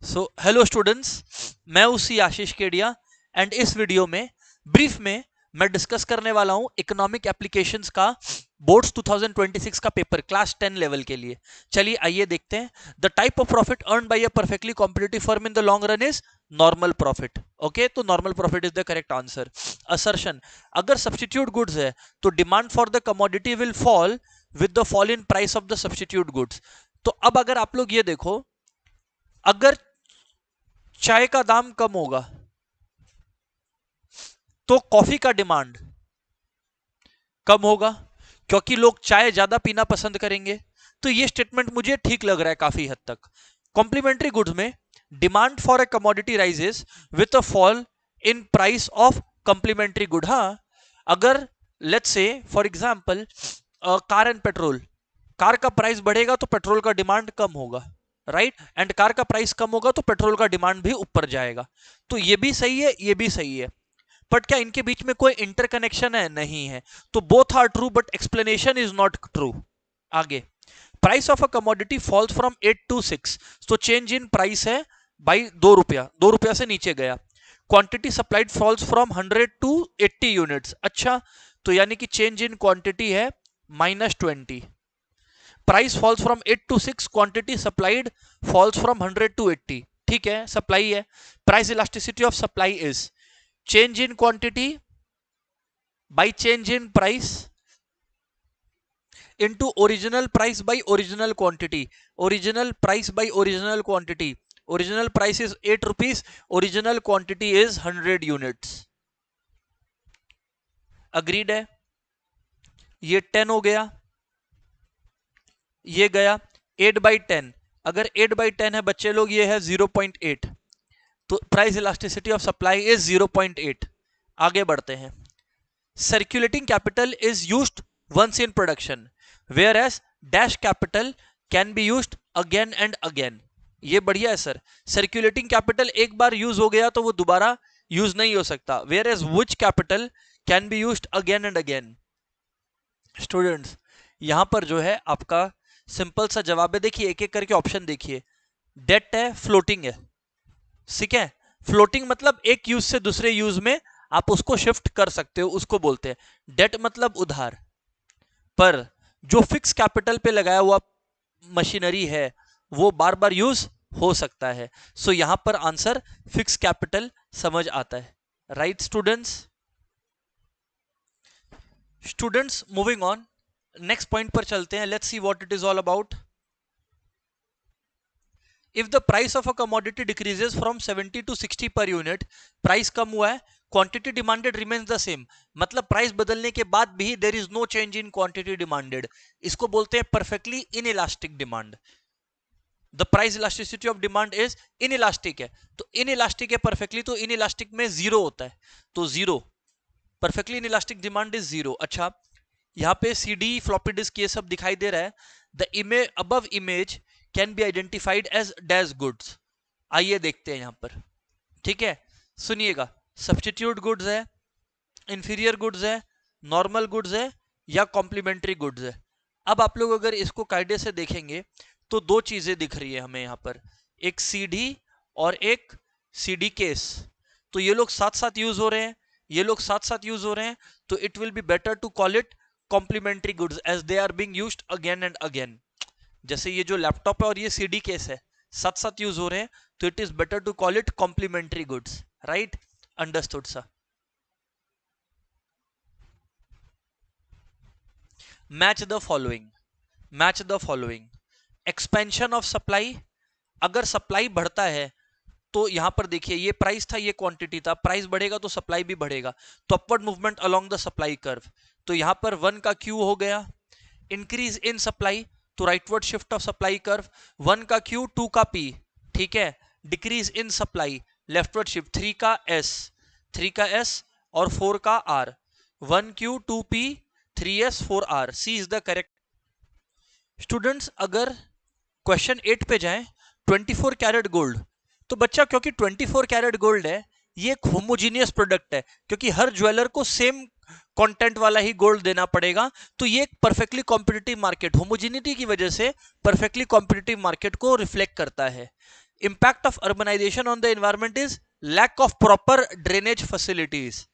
Hello students, मैं उसी आशीष Kedia and इस वीडियो में ब्रीफ में मैं डिस्कस करने वाला हूं इकोनॉमिक एप्लीकेशंस का बोर्ड्स 2026 का पेपर क्लास 10 लेवल के लिए। चलिए आइए देखते हैं। The type of profit earn by a perfectly competitive firm in the long run is normal profit. Okay, तो normal profit is the correct answer. Assertion, अगर सब्स्टिट्यूट गुड्स है तो demand for the commodity will fall with the fall in price of the substitute goods. तो अब अगर आप लोग ये देखो, अगर चाय का दाम कम होगा तो कॉफी का डिमांड कम होगा, क्योंकि लोग चाय ज्यादा पीना पसंद करेंगे। तो ये स्टेटमेंट मुझे ठीक लग रहा है काफी हद तक। कॉम्प्लीमेंट्री गुड्स में demand for a commodity rises with a fall in price of complementary good. हाँ, अगर let's say for example car and petrol, car का प्राइस बढ़ेगा तो पेट्रोल का डिमांड कम होगा, राइट, एंड कार का प्राइस कम होगा तो पेट्रोल का डिमांड भी ऊपर जाएगा। तो ये भी सही है, ये भी सही है, बट क्या इनके बीच में कोई इंटरकनेक्शन है? नहीं है। तो both are true but explanation is not true. आगे, price of a commodity falls from 8 to 6, तो चेंज इन प्राइस है बाई 2 रुपया, 2 रुपया से नीचे गया। Quantity supplied falls from 100 to 80 units. अच्छा, तो यानी कि चेंज इन क्वांटिटी है -20। Price falls from 8 to 6, quantity supplied falls from 100 to 80। ठीक है, सप्लाई है। Price elasticity of supply is change in quantity by change in price into original price by original quantity, original price by original quantity, original price is 8 rupees, original quantity is 100 units। Agreed है। ये 10 हो गया, ये गया 8/10। अगर 8/10 है बच्चे लोग, ये है 0.8, तो price elasticity of supply is 0.8। आगे बढ़ते हैं। Circulating capital is used once in production whereas dash capital can be used again and again. ये बढ़िया है सर। सर्कुलेटिंग कैपिटल एक बार यूज हो गया तो वो दोबारा यूज नहीं हो सकता, whereas which capital can be used again and again. Students, यहां पर जो है आपका सिंपल सा जवाब है। देखिए एक एक करके ऑप्शन देखिए। डेट है, फ्लोटिंग है, ठीक है। फ्लोटिंग मतलब एक यूज से दूसरे यूज में आप उसको शिफ्ट कर सकते हो, उसको बोलते हैं डेट, मतलब उधार। पर जो फिक्स कैपिटल पे लगाया हुआ मशीनरी है वो बार बार यूज हो सकता है। सो यहां पर आंसर फिक्स कैपिटल समझ आता है, right students. Students, moving on, next point पर चलते हैं। Let's see what it is all about. If the price of a commodity decreases from 70 to 60 per unit, price कम हुआ है, quantity demanded remains the same, मतलब price बदलने के बाद भी there is no change in quantity demanded. इसको बोलते हैं perfectly inelastic demand. The price elasticity of demand is inelastic है, तो इनइलास्टिक है परफेक्टली, तो इनइलास्टिक में जीरो होता है, तो zero, perfectly inelastic demand is zero. अच्छा, यहां पे सीडी फ्लॉपी डिस्क ये सब दिखाई दे रहा है। The image above image can be identified as dash goods. आइए देखते हैं यहां पर, ठीक है। सुनिएगा, सब्स्टिट्यूट गुड्स है, इंफीरियर गुड्स है, नॉर्मल गुड्स है, या कॉम्प्लीमेंट्री गुड्स है। अब आप लोग अगर इसको कायदे से देखेंगे तो दो चीजें दिख रही है हमें यहां पर, एक सीडी और एक सीडी केस। तो ये लोग साथ साथ यूज हो रहे हैं, ये लोग साथ साथ यूज हो रहे हैं, तो it will be better to call it complementary goods as they are being used again and again. जैसे ये जो लैपटॉप है और ये सीडी केस है, साथ साथ यूज हो रहे हैं, तो it is better to call it complementary goods, right. Understood sir. Match the following, match the following. Expansion of supply, अगर सप्लाई बढ़ता है तो यहां पर देखिए ये प्राइस था, ये क्वांटिटी था, प्राइस बढ़ेगा तो सप्लाई भी बढ़ेगा, तो upward movement along the supply curve. तो यहां पर 1 का क्यू हो गया। इंक्रीज इन सप्लाई, तो rightward shift of supply curve, 1 का क्यू 2 का पी, ठीक है। Decrease in supply, leftward shift 3 का एस, 3 का एस और 4 का R, 1 Q 2 P 3 S 4 R, C is the correct. Students, अगर क्वेश्चन 8 पे जाएं, 24 कैरेट गोल्ड, तो बच्चा क्योंकि 24 कैरेट गोल्ड है, ये एक होमोजीनियस प्रोडक्ट है, क्योंकि हर ज्वेलर को सेम कंटेंट वाला ही गोल्ड देना पड़ेगा, तो ये एक परफेक्टली कॉम्पिटिटिव मार्केट, होमोजिनिटी की वजह से परफेक्टली कॉम्पिटिटिव मार्केट को रिफ्लेक्ट करता है। Impact of urbanization on the environment is lack of proper drainage facilities.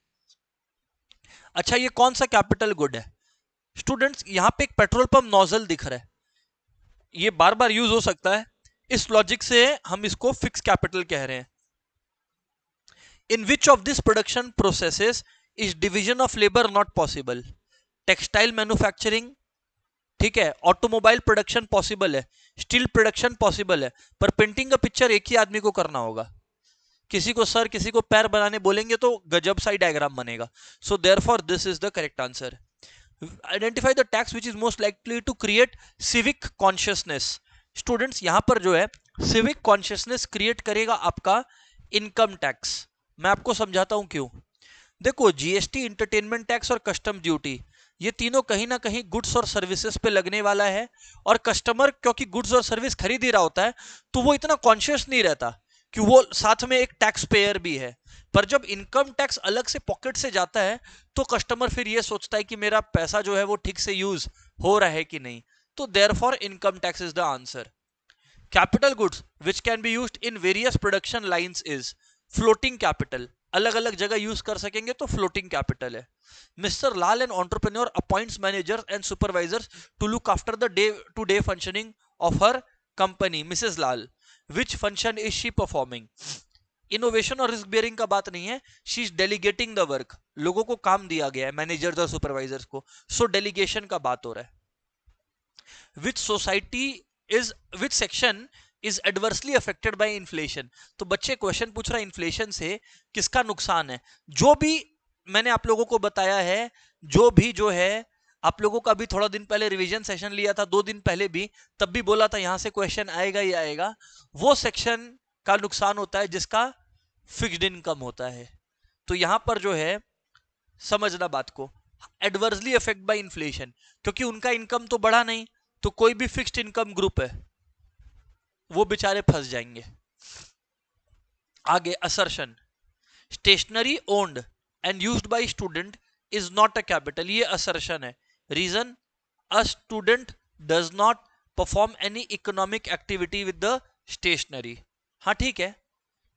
अच्छा, ये कौन सा कैपिटल गुड है स्टूडेंट्स? यहां पे एक पेट्रोल पंप नोजल दिख रहा है, ये बार बार यूज हो सकता है, इस लॉजिक से हम इसको फिक्स कैपिटल कह रहे हैं. In which of this production processes is division of labour not possible? Textile manufacturing, ठीक है, ऑटोमोबाइल प्रोडक्शन पॉसिबल है, स्टील प्रोडक्शन पॉसिबल है, पर पेंटिंग का पिक्चर एक ही आदमी को करना होगा. किसी को सर किसी को पैर बनाने बोलेंगे तो गजब सा डायग्राम बनेगा. So therefore this is the correct answer. Identify the tax which is most likely to create civic consciousness. Students यहां पर जो है सिविक कॉन्शियसनेस क्रिएट करेगा आपका इनकम टैक्स. मैं आपको समझाता हूं क्यों. देखो, जीएसटी, इंटरटेनमेंट टैक्स और कस्टम ड्यूटी, ये तीनों कहीं ना कहीं गुड्स और सर्विसेज पे लगने वाला है. और कस्टमर क्योंकि गुड्स और सर्विस खरीद ही रहा होता है तो वो इतना कॉन्शियस नहीं रहता कि वो साथ में एक टैक्स पेयर भी है. पर जब इनकम टैक्स अलग से पॉकेट से जाता है तो कस्टमर फिर ये सोचता है कि मेरा पैसा जो है वो ठीक से यूज हो रहा है कि नहीं. तो therefore income tax is the answer. Capital goods which can be used in various production lines is floating capital. अलग अलग जगह यूज कर सकेंगे तो फ्लोटिंग कैपिटल है. Mr Lal and entrepreneur appoints managers and supervisors to look after the day to day functioning of her company. Mrs Lal, which function is she performing? Innovation और risk bearing का बात नहीं है, she is delegating the work. लोगों को काम दिया गया है, मैनेजर्स और सुपरवाइजर्स को, सो डेलीगेशन का बात हो रहा है. Which society is which section is adversely affected by inflation? तो बच्चे क्वेश्चन पूछ रहा है इन्फ्लेशन से किसका नुकसान है. जो भी मैंने आप लोगों को बताया है, जो है आप लोगों का भी थोड़ा दिन पहले रिवीजन सेशन लिया था, 2 दिन पहले भी, तब भी बोला था यहां से क्वेश्चन आएगा ही आएगा. वो सेक्शन का नुकसान होता है जिसका फिक्स्ड इनकम होता है. तो यहां पर जो है समझना बात को, एडवर्सली अफेक्ट बाय इन्फ्लेशन, क्योंकि उनका इनकम तो बढ़ा नहीं, तो कोई भी फिक्स्ड इनकम ग्रुप है वो बेचारे फंस जाएंगे. आगे assertion, stationery owned and used by student is not a capital. ये असर्शन है. Reason, a student does not perform any economic activity with the stationery. हाँ ठीक है,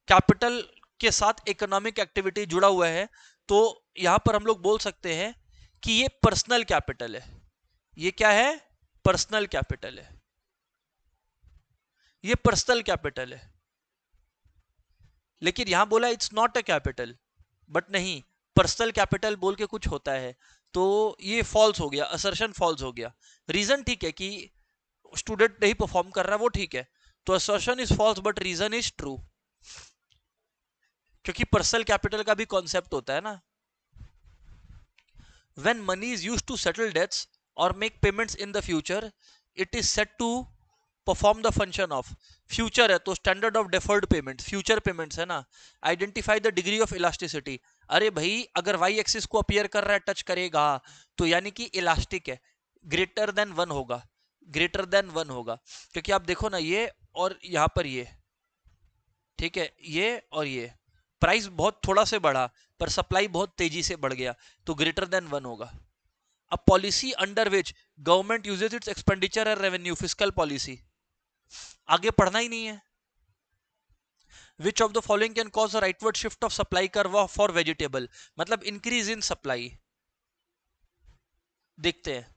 कैपिटल के साथ इकोनॉमिक एक्टिविटी जुड़ा हुआ है, तो यहां पर हम लोग बोल सकते हैं कि ये पर्सनल कैपिटल है. ये क्या है? पर्सनल कैपिटल है. ये पर्सनल कैपिटल है. लेकिन यहां बोला it's not a capital, but नहीं, पर्सनल कैपिटल बोल के कुछ होता है, तो ये फॉल्स हो गया, असर्शन फॉल्स हो गया. रीजन ठीक है कि स्टूडेंट नहीं परफॉर्म कर रहा, वो ठीक है, तो assertion is false but reason is true, क्योंकि पर्सनल कैपिटल का भी कॉन्सेप्ट होता है ना. When money is used to settle debts or make payments in the future, it is said to perform the function of. Future है तो standard of deferred payment, future payments है ना. Identify the degree of elasticity. अरे भाई, अगर Y axis को appear कर रहा है, टच करेगा, तो यानी कि इलास्टिक है, ग्रेटर देन 1 होगा, ग्रेटर देन 1 होगा. क्योंकि आप देखो ना, ये और यहां पर ये, ठीक है, ये और ये, प्राइस बहुत थोड़ा से बढ़ा पर सप्लाई बहुत तेजी से बढ़ गया, तो ग्रेटर देन 1 होगा. अब policy under which government uses it's expenditure and revenue, fiscal policy. आगे पढ़ना ही नहीं है. Which of the following can cause a rightward shift of supply curve for vegetable? मतलब इंक्रीज इन सप्लाई. देखते हैं,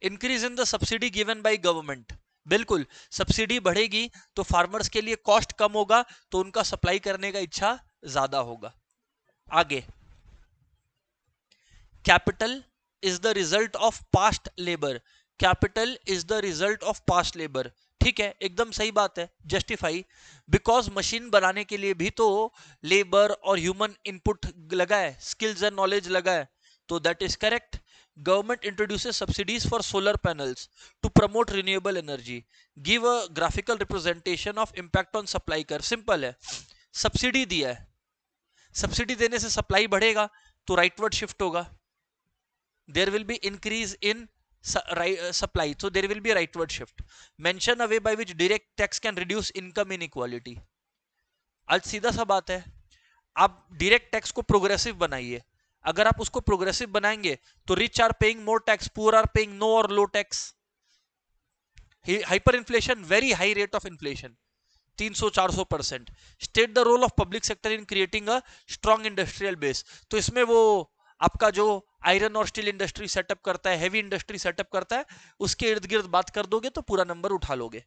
increase in the subsidy given by government. बिल्कुल, subsidy बढ़ेगी तो फार्मर्स के लिए कॉस्ट कम होगा, तो उनका सप्लाई करने का इच्छा ज्यादा होगा. आगे, capital is the result of past labour. Capital is the result of past labour. ठीक है, एकदम सही बात है, जस्टिफाई. बिकॉज मशीन बनाने के लिए भी तो लेबर और ह्यूमन इनपुट लगा है, स्किल्स एंड नॉलेज लगा है, तो that is correct. Government introduces subsidies for solar panels to promote renewable energy. Give a graphical representation of impact on supply curve. Simple है, सब्सिडी दिया है, सब्सिडी देने से सप्लाई बढ़ेगा तो राइटवर्ड शिफ्ट होगा. There will be increase in supply, so there will be a rightward shift. Mention a way by which direct tax can reduce income inequality. आज सीधा सा बात है, आप डायरेक्ट टैक्स को प्रोग्रेसिव बनाइए. अगर आप उसको प्रोग्रेसिव बनाएंगे तो rich are paying more tax, poor are paying no और low tax. Hyper inflation, very high rate of inflation. 300-400%। State the role of public sector in creating a strong industrial base. तो इसमें वो आपका जो iron और steel industry setup करता है, heavy industry setup करता है, उसके इर्द गिर्द बात कर दोगे तो पूरा नंबर उठा लोगे।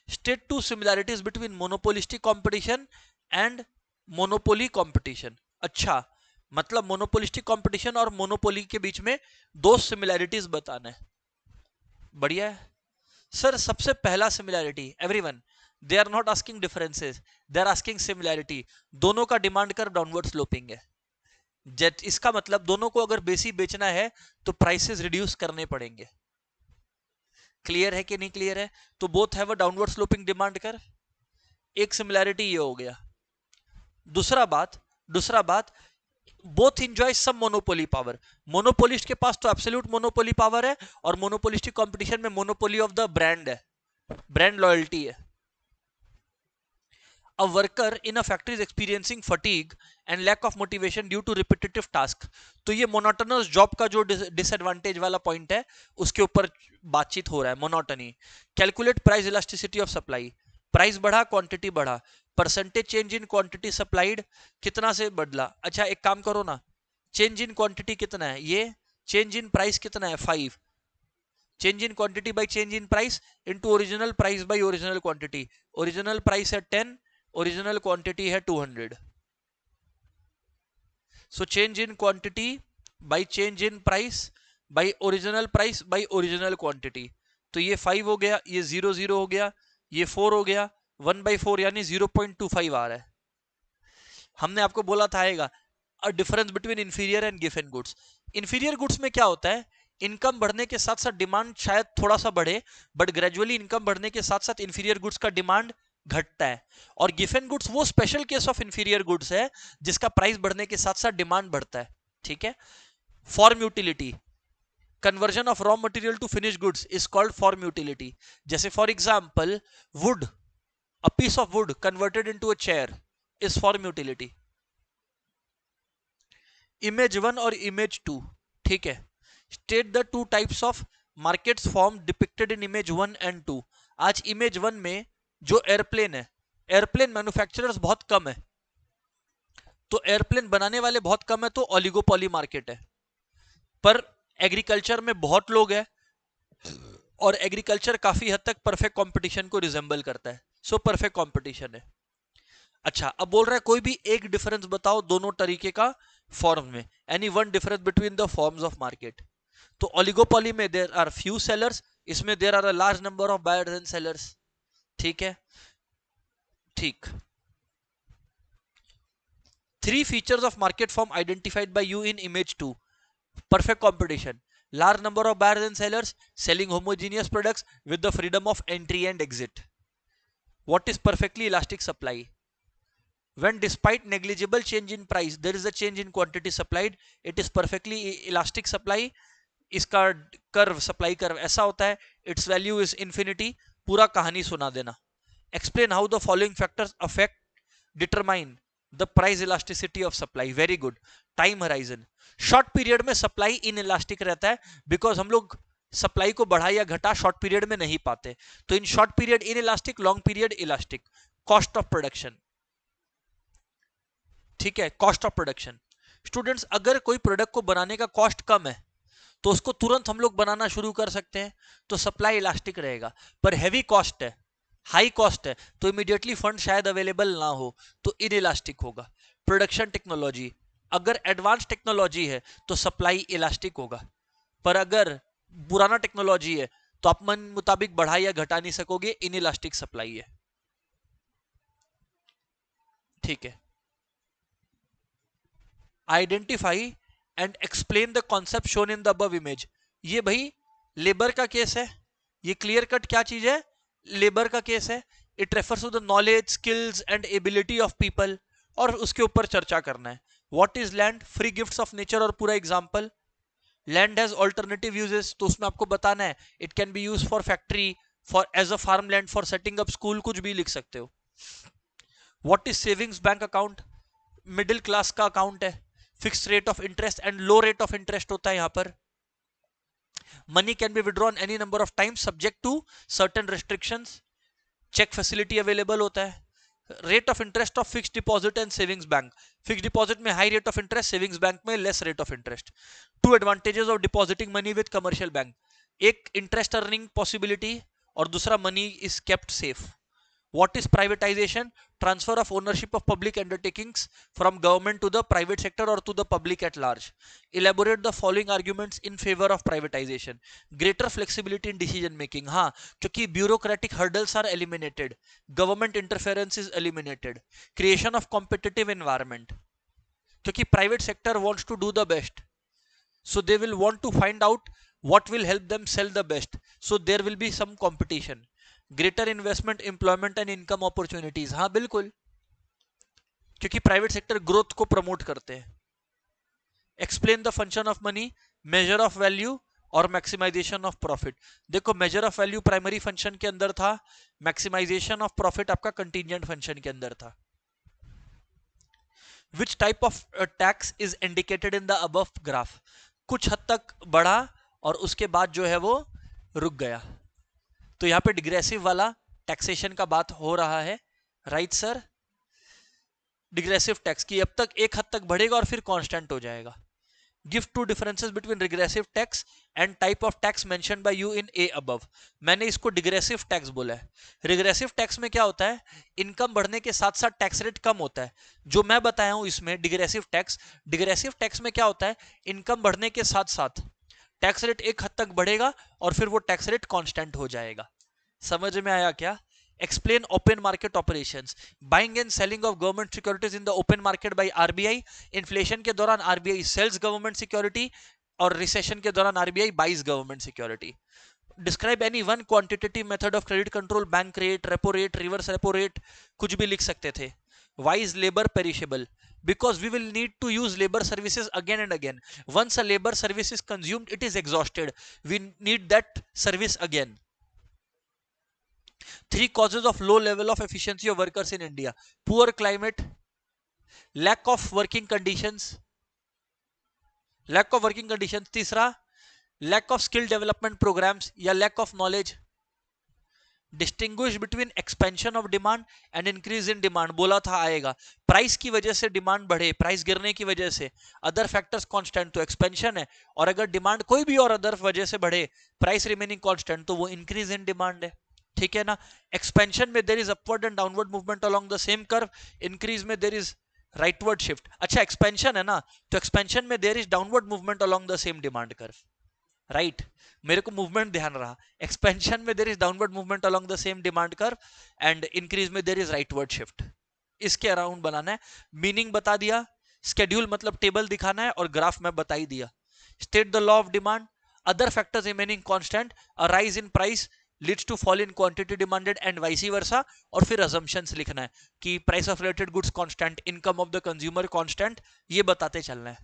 State two similarities between monopolistic competition and monopoly competition. अच्छा, मतलब मोनोपोलिस्टिक कंपटीशन और मोनोपोली के बीच में दो सिमिलैरिटीज बताना है। बढ़िया है सर। सबसे पहला similarity, everyone they are not asking differences, they are asking similarity. दोनों का डिमांड कर डाउनवर्ड स्लोपिंग है। जेट इसका मतलब दोनों को अगर बेसी बेचना है तो प्राइसेस रिड्यूस करने पड़ेंगे। क्लियर है कि नहीं क्लियर है? तो both have a downward sloping demand कर। एक सिमिलैरिटी ये हो गया। दूसरा बात बोथ इंजॉय सम मोनोपोली पावर। मोनोपोलिस्ट के पास तो एब्सोल्यूट मोनोपोली पावर है और मोनोपोलिस्टिक कंपटीशन में मोनोपोली ऑफ द ब्रांड है, ब्रांड लॉयल्टी है। A worker in a factory is experiencing fatigue and lack of motivation due to repetitive task। तो ये monotonous job का जो डिसएडवांटेज वाला पॉइंट है उसके ऊपर बातचीत हो रहा है, monotony. Calculate price elasticity of supply. Price बढ़ा, क्वांटिटी बढ़ा, percentage change in quantity supplied कितना से बदला। अच्छा एक काम करो ना, चेंज इन क्वांटिटी कितना है, ये चेंज इन प्राइस कितना है 5, change in quantity by change in price into original price by original quantity. Original price है 10, ओरिजिनल क्वांटिटी है 200। So change in quantity by change in price by original price by original quantity. तो ये 5 हो गया, ये 0 0 हो गया, ये 4 हो गया, 1/4 यानी 0.25 आ रहा है। हमने आपको बोला था आएगा a difference between inferior and given goods. Inferior goods में क्या होता है, इनकम बढ़ने के साथ साथ डिमांड शायद थोड़ा सा बढ़े, बट ग्रेजुअली इनकम बढ़ने के साथ साथ इंफीरियर गुड्स का डिमांड घटता है। और गिवन गुड्स वो special case of inferior goods है जिसका प्राइस बढ़ने के साथ साथ डिमांड बढ़ता है। ठीक है। Form utility, conversion of raw material to finished goods is called form utility। जैसे for example wood, a piece of wood converted into a chair is form utility। image 1 और image 2, ठीक है। state the two types of markets form depicted in image 1 and 2। आज image 1 में जो airplane है, airplane manufacturers बहुत कम है, तो एयरप्लेन बनाने वाले बहुत कम है, तो ओलिगोपोली मार्केट है। पर एग्रीकल्चर में बहुत लोग हैं और एग्रीकल्चर काफी हद तक परफेक्ट कंपटीशन को रिजेंबल करता है, सो परफेक्ट कंपटीशन है। अच्छा अब बोल रहा है कोई भी एक डिफरेंस बताओ दोनों तरीके का फॉर्म में, any one difference between the forms of market. तो ओलिगोपोली में देयर आर फ्यू सेलर्स, इसमें there are a large number of buyers and sellers. ठीक है, ठीक। 3 features of market form identified by you in image 2। perfect competition, large number of buyers and sellers selling homogeneous products with the freedom of entry and exit। what is perfectly elastic supply, when despite negligible change in price there is a change in quantity supplied, it is perfectly elastic supply। इसका curve, supply curve ऐसा होता है, it's value is infinity. पूरा कहानी सुना देना। Explain how the following factors affect determine the price elasticity of supply. Very good. Time horizon, short period में supply in elastic रहता है बिकॉज हम लोग सप्लाई को बढ़ा या घटा शॉर्ट पीरियड में नहीं पाते, तो in short period in elastic, long period elastic. Cost of production, ठीक है, कॉस्ट ऑफ प्रोडक्शन। स्टूडेंट्स अगर कोई प्रोडक्ट को बनाने का कॉस्ट कम है तो उसको तुरंत हम लोग बनाना शुरू कर सकते हैं, तो सप्लाई इलास्टिक रहेगा। पर हैवी कॉस्ट है, हाई कॉस्ट है, तो इमीडिएटली फंड शायद अवेलेबल ना हो, तो इनइलास्टिक होगा। प्रोडक्शन टेक्नोलॉजी, अगर एडवांस टेक्नोलॉजी है तो सप्लाई इलास्टिक होगा, पर अगर पुराना टेक्नोलॉजी है तो आप मन मुताबिक बढ़ा या घटा नहीं सकोगे, इनइलास्टिक सप्लाई है। ठीक है। Identify and explain the concept shown in the above image. ये भाई लेबर का केस है, ये क्लियर कट क्या चीज है, लेबर का केस है। It refers to the knowledge, skills and ability of people, और उसके ऊपर चर्चा करना है। What is land, free gifts of nature, और पूरा example. Land has alternative uses, तो उसमें आपको बताना है it can be use for factory, for as a farm land, for setting up school, कुछ भी लिख सकते हो। What is savings bank account, middle class का अकाउंट है, fix rate of interest and low rate of interest होता है यहां पर। Money can be withdrawn any number of times subject to certain restrictions. Cheque facility available होता है, rate of interest of fix deposit and savings bank, fix deposit में high rate of interest, savings bank में less rate of interest. Two advantages of depositing money with commercial bank, एक interest earning possibility और दूसरा money is kept safe. What is privatization? Transfer of ownership of public undertakings from government to the private sector or to the public at large. Elaborate the following arguments in favor of privatization. Greater flexibility in decision making. हाँ, क्योंकि bureaucratic hurdles are eliminated. Government interference is eliminated. Creation of competitive environment. क्योंकि private sector wants to do the best. So they will want to find out what will help them sell the best. So there will be some competition. Greater investment, employment and income opportunities, हाँ बिल्कुल, क्योंकि private sector growth को promote करते हैं। Explain the function of money, measure of value और maximization of profit. देखो measure of value primary function के अंदर था, मैक्सिमाइजेशन ऑफ प्रॉफिट आपका कंटीजेंट फंक्शन के अंदर था। Which type of tax is indicated in the above graph, कुछ हद तक बढ़ा और उसके बाद जो है वो रुक गया, तो यहां पे डिग्रेसिव वाला टैक्सेशन का बात हो रहा है, राइट सर। डिग्रेसिव टैक्स की अब तक एक हद तक बढ़ेगा और फिर कांस्टेंट हो जाएगा। Give two differences between regressive tax and type of tax mention by you in a above. मैंने इसको डिग्रेसिव टैक्स बोला है। रिग्रेसिव टैक्स में क्या होता है, इनकम बढ़ने के साथ साथ टैक्स रेट कम होता है। जो मैं बताया हूं इसमें डिग्रेसिव टैक्स में क्या होता है, इनकम बढ़ने के साथ साथ टैक्स रेट एक हद तक बढ़ेगा और फिर वो टैक्स रेट कांस्टेंट हो जाएगा। समझ में आया क्या? Explain open market operations, buying and selling of government securities in the open market by RBI. Inflation के दौरान आरबीआई सेल्स गवर्नमेंट सिक्योरिटी और रिसेशन के दौरान RBI buys government security. Describe any one quantitative method of credit control, bank rate, repo rate, reverse repo rate, कुछ भी लिख सकते थे। Why is labor perishable? Because we will need to use labor services again and again. Once a labor service is consumed, it is exhausted. We need that service again. 3 causes of low level of efficiency of workers in India: poor climate, lack of working conditions, तीसरा lack of skill development programs या lack of knowledge। Distinguish between expansion of demand and increase in demand, बोला था आएगा। Price की वजह से demand बढ़े, price गिरने की वजह से, अदर फैक्टर्स कांस्टेंट तो एक्सपेंशन है, और अगर डिमांड कोई भी और अदर वजह से बढ़े, प्राइस रिमेनिंग कांस्टेंट, तो वो इंक्रीज इन डिमांड है। ठीक है ना? एक्सपेंशन में there is upward and downward movement along the same curve, increase में देयर इज राइटवर्ड शिफ्ट। अच्छा एक्सपेंशन है ना, तो एक्सपेंशन में there is downward movement along the same demand curve, right? मेरे को मूवमेंट ध्यान रहा। एक्सपेंशन में there is downward movement along the same demand curve and increase में देयर इज राइटवर्ड शिफ्ट। इसके अराउंड बनाना है। मीनिंग बता दिया, स्केड्यूल मतलब टेबल दिखाना है, और ग्राफ में बता ही दिया। State the law of demand, other factors remaining constant, a rise in price leads to fall in quantity demanded and vice versa, और फिर असम्पशंस लिखना है कि price of related goods constant, income of the consumer constant, ये बताते चलना है।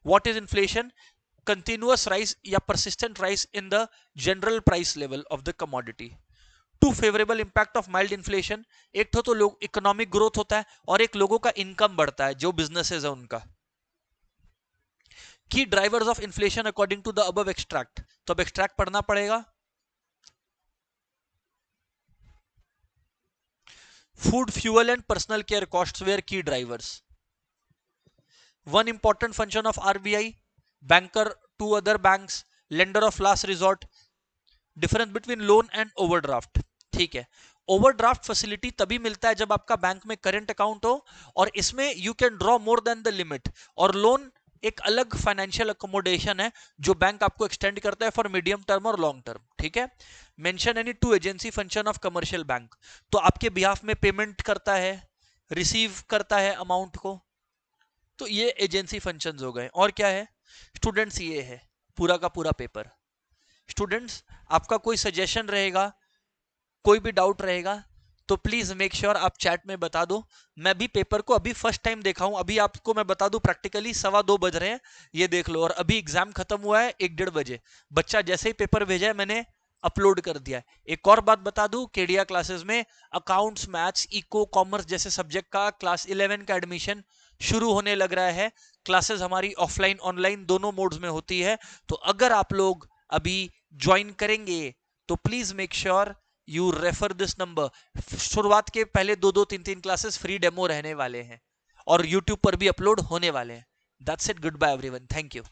What is inflation? continuous rise या persistent rise in the general price level of the commodity. Two favorable impact of mild inflation, एक तो लोग economic growth होता है और एक लोगों का इनकम बढ़ता है, जो बिजनेसेस है उनका। Key drivers of inflation according to the above extract, तो अब एक्सट्रैक्ट पढ़ना पड़ेगा। Food, fuel and personal care costs were key drivers. One important function of RBI, banker to other banks, lender of last resort. Difference between loan and overdraft. ठीक है, overdraft facility तभी मिलता है जब आपका बैंक में करंट अकाउंट हो और इसमें you can draw more than the limit, और लोन एक अलग फाइनेंशियल अकोमोडेशन है जो बैंक आपको एक्सटेंड करता है फॉर मीडियम टर्म और लॉन्ग टर्म। ठीक है, mention any two agency function of commercial bank, तो आपके बिहाफ में पेमेंट करता है, रिसीव करता है अमाउंट को, तो ये एजेंसी फंक्शंस हो गए। और क्या है? स्टूडेंट्स, ये है पूरा का पूरा पेपर। स्टूडेंट्स, आपका कोई सजेशन रहेगा, कोई भी डाउट रहेगा, तो प्लीज मेक श्योर आप चैट में बता दो। मैं भी पेपर को अभी फर्स्ट टाइम देखा हूं, अभी आपको मैं बता दूं प्रैक्टिकली 2:15 बज रहे हैं, ये देख लो, और अभी एग्जाम खत्म हुआ है 1-1:30 बजे। बच्चा जैसे ही पेपर भेजा है मैंने अपलोड कर दिया है। एक और बात बता दूं, केडिया क्लासेस में अकाउंट्स, मैथ्स, इको, कॉमर्स जैसे सब्जेक्ट का क्लास 11 का एडमिशन शुरू होने लग रहा है। क्लासेस हमारी ऑफलाइन ऑनलाइन दोनों मोड्स में होती है, तो अगर आप लोग अभी ज्वाइन करेंगे तो please make sure you refer this number. शुरुआत के पहले 2-2 3-3 क्लासेस फ्री डेमो रहने वाले हैं और यूट्यूब पर भी अपलोड होने वाले हैं। That's it, goodbye everyone, thank you.